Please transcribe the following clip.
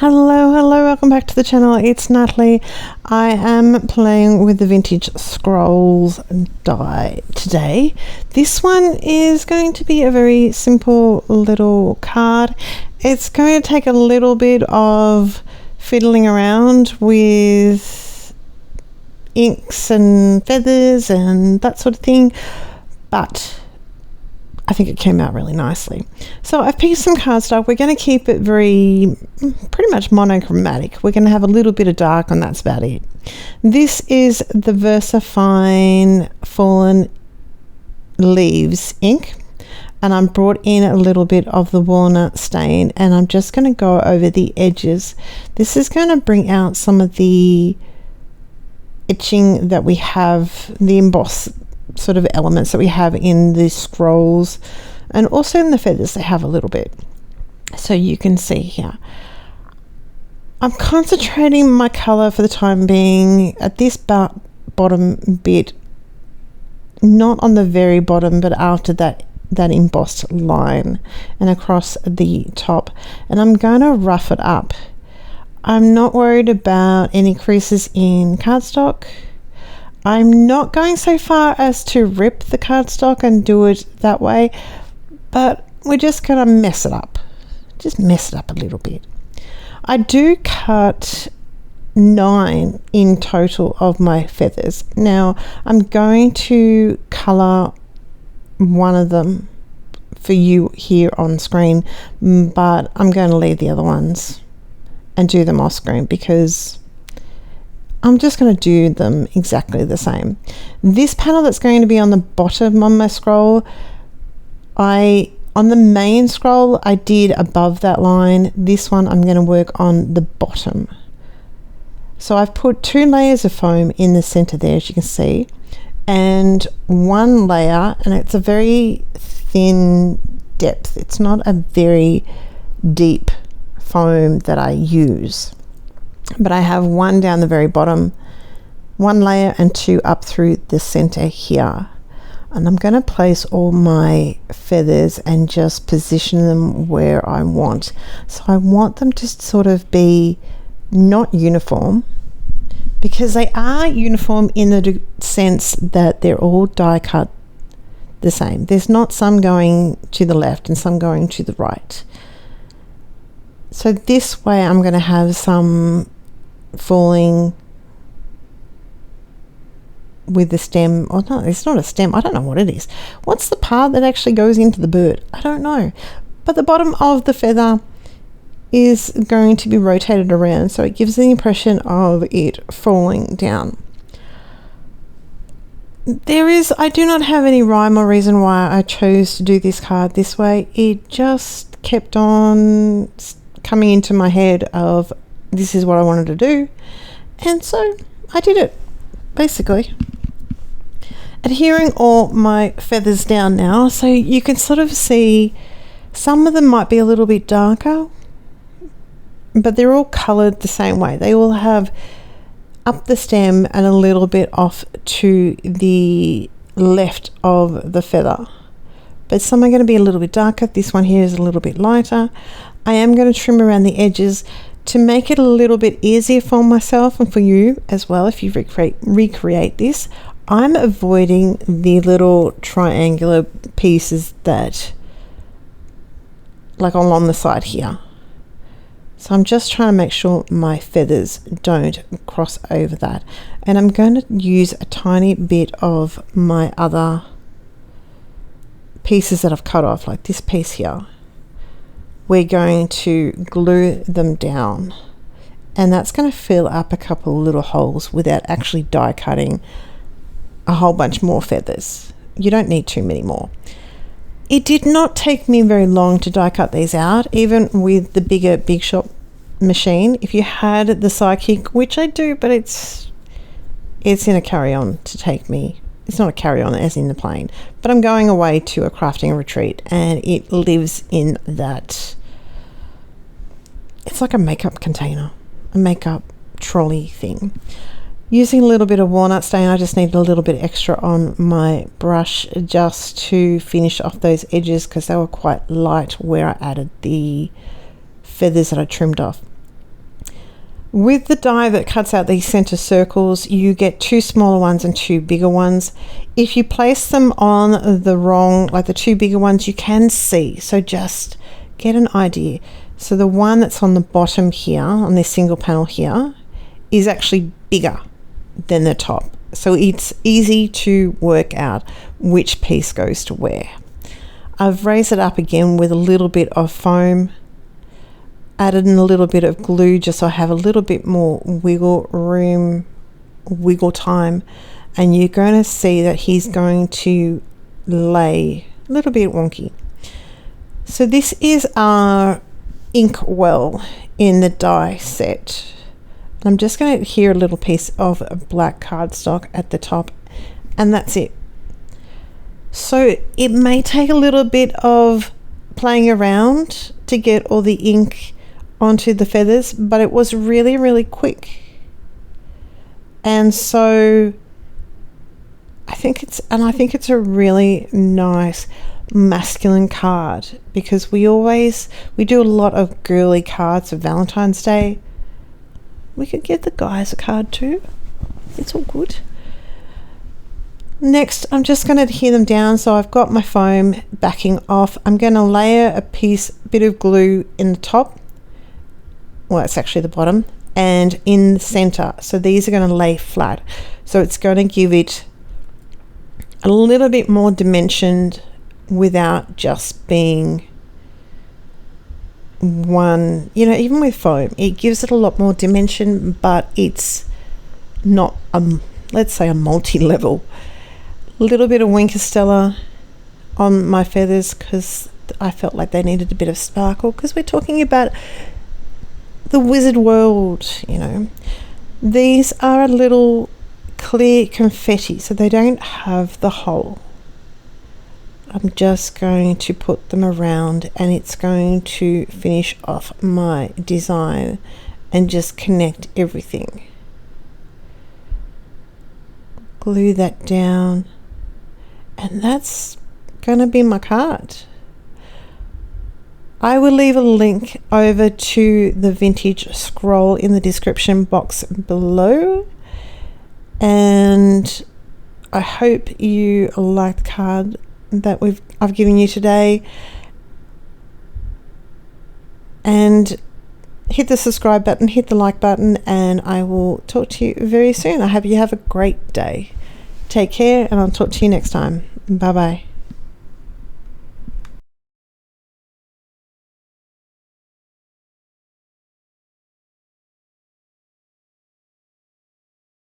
Hello, welcome back to the channel. It's Natalie. I am playing with the Vintage Scrolls die today. This one is going to be a very simple little card. It's going to take a little bit of fiddling around with inks and feathers and that sort of thing, but I think it came out really nicely. So I've picked some cardstock. We're going to keep it pretty much monochromatic. We're going to have a little bit of dark and that's about it. This is the VersaFine Fallen Leaves ink, and I'm brought in a little bit of the walnut stain, and I'm just going to go over the edges. This is going to bring out some of the etching that we have, the emboss sort of elements that we have in the scrolls, and also in the feathers they have a little bit. So you can see here I'm concentrating my color for the time being at this bottom bit, not on the very bottom but after that embossed line and across the top, and I'm going to rough it up. I'm not worried about any creases in cardstock. I'm not going so far as to rip the cardstock and do it that way, but we're just going to mess it up. Just mess it up a little bit. I do cut 9 in total of my feathers. Now I'm going to color one of them for you here on screen, but I'm going to leave the other ones and do them off screen because I'm just going to do them exactly the same. This panel that's going to be on the bottom on my scroll, on the main scroll I did above that line. This one I'm going to work on the bottom. So I've put 2 layers of foam in the center there, as you can see, and 1 layer, and it's a very thin depth. It's not a very deep foam that I use, but I have 1 down the very bottom, 1 layer, and 2 up through the center here. And I'm going to place all my feathers and just position them where I want. So I want them to sort of be not uniform, because they are uniform in the sense that they're all die cut the same. There's not some going to the left and some going to the right. So this way I'm going to have some falling with the stem, or no, it's not a stem, I don't know what it is. What's the part that actually goes into the bird? I don't know, but the bottom of the feather is going to be rotated around, so it gives the impression of it falling down. I do not have any rhyme or reason why I chose to do this card this way. It just kept on coming into my head of this is what I wanted to do, and so I did it, basically. Adhering all my feathers down now, so you can sort of see some of them might be a little bit darker, but they're all colored the same way. They all have up the stem and a little bit off to the left of the feather, but some are going to be a little bit darker. This one here is a little bit lighter. I am going to trim around the edges to make it a little bit easier for myself and for you as well. If you recreate this, I'm avoiding the little triangular pieces that like along the side here. So I'm just trying to make sure my feathers don't cross over that, and I'm going to use a tiny bit of my other pieces that I've cut off, like this piece here. We're going to glue them down, and that's going to fill up a couple of little holes without actually die cutting a whole bunch more feathers. You don't need too many more. It did not take me very long to die cut these out, even with the bigger Big Shop machine. If you had the Sidekick, which I do, but it's in a carry-on to take me. It's not a carry-on as in the plane, but I'm going away to a crafting retreat, and it lives in that. It's like a makeup container, a makeup trolley thing. Using a little bit of walnut stain, I just needed a little bit extra on my brush just to finish off those edges because they were quite light where I added the feathers that I trimmed off. With the die that cuts out these center circles, you get 2 smaller ones and 2 bigger ones. If you place them on the wrong, like the 2 bigger ones, you can see. So just get an idea. So the one that's on the bottom here, on this single panel here, is actually bigger than the top. So it's easy to work out which piece goes to where. I've raised it up again with a little bit of foam. Added in a little bit of glue just so I have a little bit more wiggle room, wiggle time, and you're going to see that he's going to lay a little bit wonky. So this is our ink well in the die set. I'm just going to adhere a little piece of black cardstock at the top, and that's it. So it may take a little bit of playing around to get all the ink onto the feathers, but it was really, really quick. And so I think it's a really nice masculine card, because we do a lot of girly cards for Valentine's Day. We could give the guys a card too. It's all good. Next, I'm just going to adhere them down. So I've got my foam backing off. I'm going to layer a bit of glue in the top. Well, it's actually the bottom, and in the center. So these are going to lay flat. So it's going to give it a little bit more dimensioned without just being one, even with foam, it gives it a lot more dimension, but it's not, let's say, a multi-level. A little bit of Wink Stella on my feathers because I felt like they needed a bit of sparkle, because we're talking about the wizard world. These are a little clear confetti, so they don't have the hole. I'm just going to put them around, and it's going to finish off my design and just connect everything. Glue that down, and that's going to be my card. I will leave a link over to the vintage scroll in the description box below, and I hope you like the card that I've given you today, and hit the subscribe button, hit the like button, and I will talk to you very soon. I hope you have a great day. Take care, and I'll talk to you next time. Bye bye.